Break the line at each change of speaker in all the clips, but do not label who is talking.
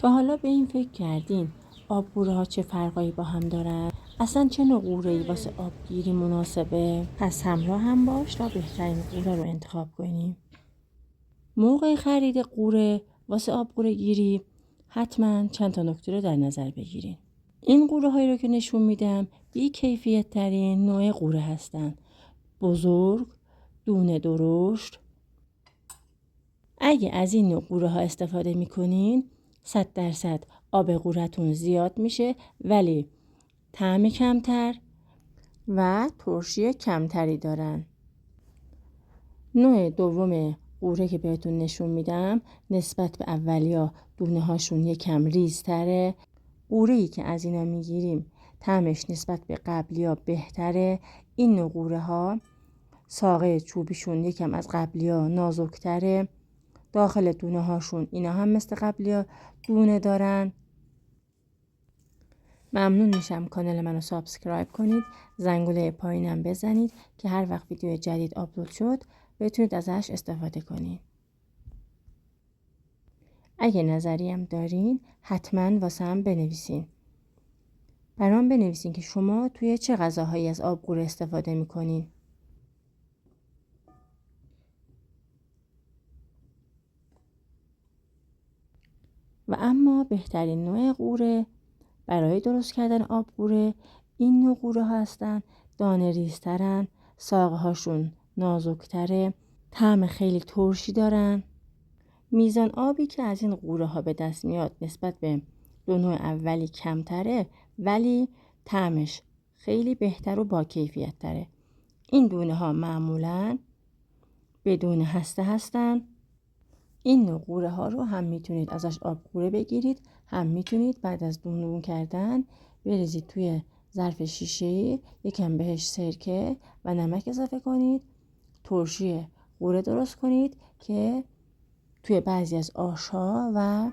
تا حالا به این فکر کردین آبگوره ها چه فرقایی با هم دارن؟ اصلا چه نوع قوره‌ای واسه آبگیری مناسبه؟ پس همراه هم باش تا بهترین قوره رو انتخاب کنیم. موقع خرید قوره واسه آبگوره گیری حتما چند تا نکته رو در نظر بگیرین. این قوره هایی رو که نشون میدم بی کیفیت ترین نوع قوره هستن. بزرگ، دونه درشت. اگه از این نوع قوره ها استفاده میکنین 100% آب قوره‌تون زیاد میشه ولی طعم کمتر و ترشی کمتری دارن. نوع دوم قوره که بهتون نشون میدم نسبت به اولیا دونه هاشون یکم ریزتره. قوره‌ای که از اینا میگیریم طعمش نسبت به قبلیا بهتره. این نوع قوره ها ساقه چوبیشون یکم از قبلیا نازکتره. داخل دونه هاشون اینا هم مثل قبلیا دونه دارن. ممنون میشم کانال منو سابسکرایب کنید، زنگوله پایینم بزنید که هر وقت ویدیو جدید آپلود شد بتونید ازش استفاده کنید. اگه نظری هم دارین حتما واسم بنویسین. برام بنویسین که شما توی چه غذاهایی از آبگوره استفاده میکنین. و اما بهترین نوع قوره برای درست کردن آبگوره این نوع قوره ها هستن. دانه ریزترن، ساقه هاشون نازکتره، طعم خیلی ترشی دارن. میزان آبی که از این قوره ها به دست میاد نسبت به دو نوع اولی کمتره ولی طعمش خیلی بهتر و با کیفیت تره. این دونه ها معمولاً بدون هسته هستن. این نوع قوره ها رو هم میتونید ازش آبگوره بگیرید، هم میتونید بعد از دون کردن بریزید توی ظرف شیشه‌ای، یکم بهش سرکه و نمک اضافه کنید، ترشی قوره درست کنید که توی بعضی از آش‌ها و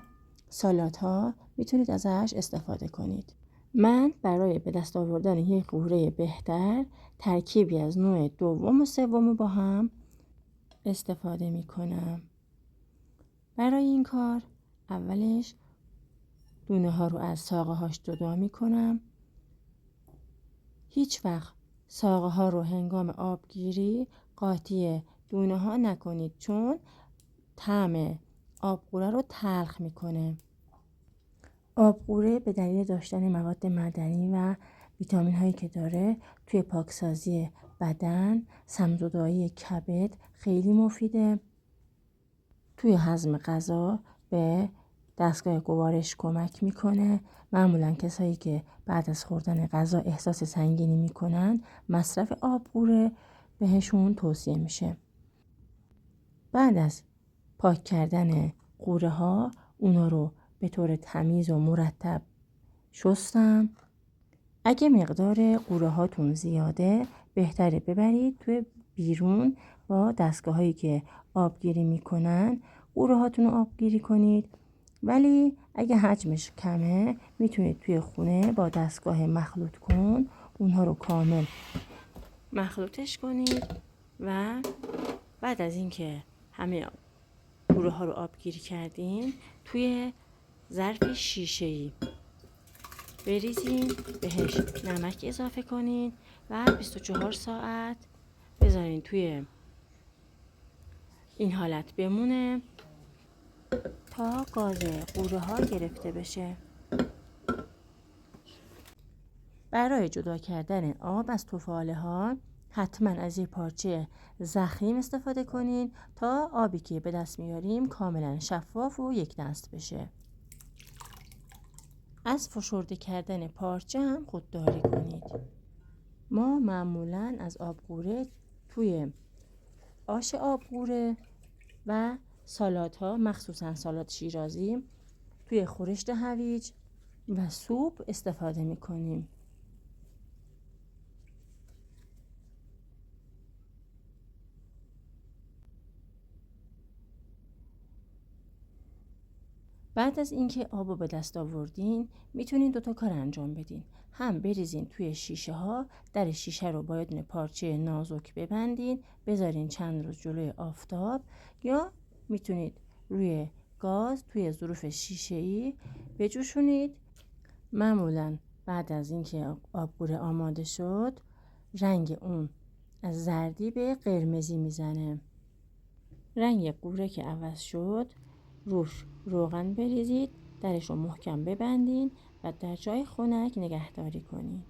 سالادها میتونید ازش استفاده کنید. من برای به دست آوردن یک قوره بهتر ترکیبی از نوع دوم و سوم با هم استفاده میکنم. برای این کار اولش دونه ها رو از ساقه هاش جدا میکنم. هیچ وقت ساقه ها رو هنگام آبگیری قاطی دونه ها نکنید چون طعم آبگوره رو تلخ میکنه. آبگوره به دلیل داشتن مواد معدنی و ویتامین هایی که داره توی پاکسازی بدن، سمزدایی کبد خیلی مفیده. توی هضم غذا به دستگاه گوارش کمک میکنه. معمولا کسایی که بعد از خوردن غذا احساس سنگینی میکنن مصرف آبگوره بهشون توصیه میشه. بعد از پاک کردن قوره ها اونا رو به طور تمیز و مرتب شستم. اگه مقدار قوره هاتون زیاده بهتره ببرید توی بیرون با دستگاه هایی که آبگیری میکنن قوره هاتون رو آبگیری کنید. ولی اگه حجمش کمه میتونید توی خونه با دستگاه مخلوط کن اونها رو کامل مخلوطش کنید و بعد از اینکه همه قوره ها رو آبگیری کردین توی ظرف شیشه‌ای بریزین، بهش نمک اضافه کنین و 24 ساعت بذارین توی این حالت بمونه تا گاز قوره ها گرفته بشه. برای جدا کردن آب از تفاله ها حتما از یه پارچه ضخیم استفاده کنین تا آبی که به دست میاریم کاملا شفاف و یک دست بشه. از فشرده کردن پارچه هم خودداری کنید. ما معمولا از آبگوره توی آش آبگوره و سالادها مخصوصا سالاد شیرازی توی خورشت هویج و سوپ استفاده میکنیم. بعد از اینکه آبو به دست آوردین میتونین دوتا کار انجام بدین. هم بریزین توی شیشه ها، در شیشه رو با یه دونه پارچه نازک ببندین، بذارین چند روز جلوی آفتاب، یا میتونید روی گاز توی ظروف شیشه‌ای بجوشونید. معمولاً بعد از اینکه آبگوره آماده شد رنگ اون از زردی به قرمزی میزنه. رنگ قوره که عوض شد روش روغن بریزید، درش رو محکم ببندین و در جای خنک نگهداری کنین.